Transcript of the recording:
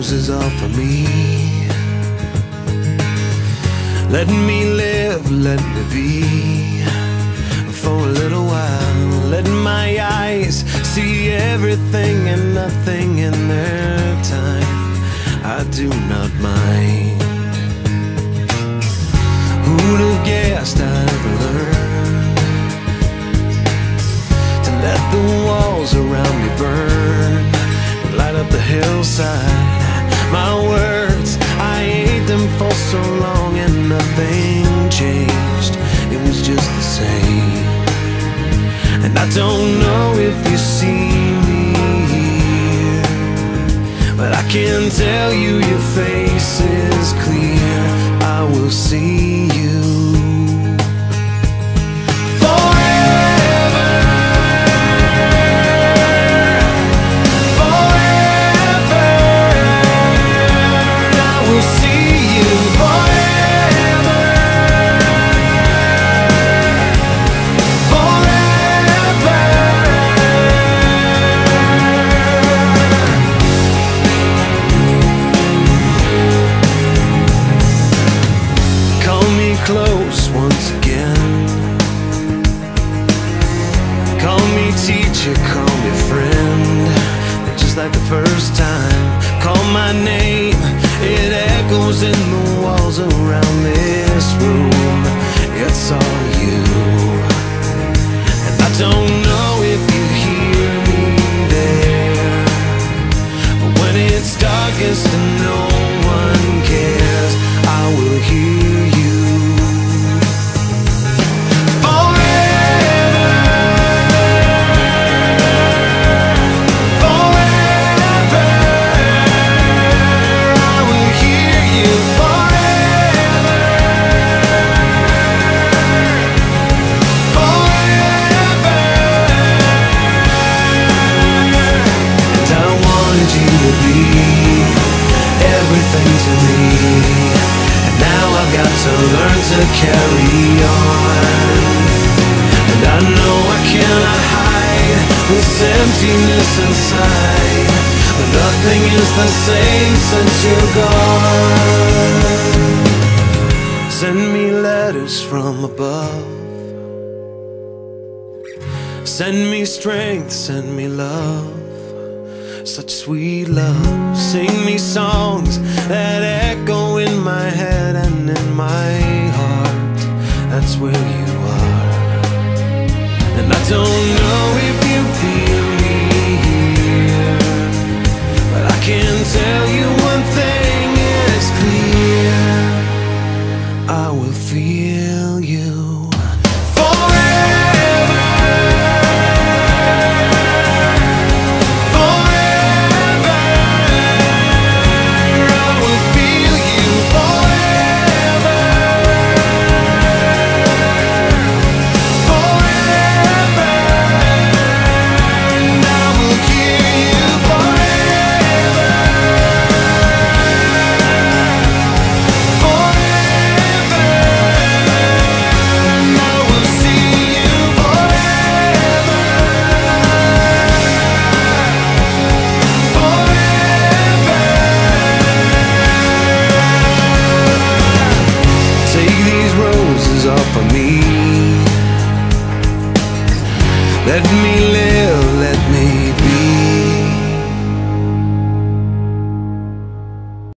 roses are for me. Let me live, let me be for a little while. Let my eyes see everything and nothing in their time. I do not mind. Who'd have guessed I'd ever learn to let the walls around me burn, light up the hillside. My words, I ate them for so long and nothing changed. It was just the same. And I don't know if you see me here, but I can tell you your face is clear. I will see you forever, forever. I will see you forever, forever. Call me close once again. Call me teacher, call me friend, just like the first time. Call my name, it echoes in the walls around this room. It's all you, and I don't know if you hear me there, but when it's darkest and no one cares, I will hear you forever, forever. I will hear you forever, forever. And I wanted you to be everything to me, and now I've got to learn to carry on. And I know I cannot hide this emptiness inside, but nothing is the same since you're gone. Send me letters from above, send me strength, send me love, such sweet love. Sing me songs that echo in my head and in my heart. That's where you are. And I don't know if you feel me here, but I can tell you one thing is clear. I will feel you forever, forever. I will feel you forever, forever. And I will hear you forever, forever. And I will see you forever, forever. Take these roses off of me. Let me live, let me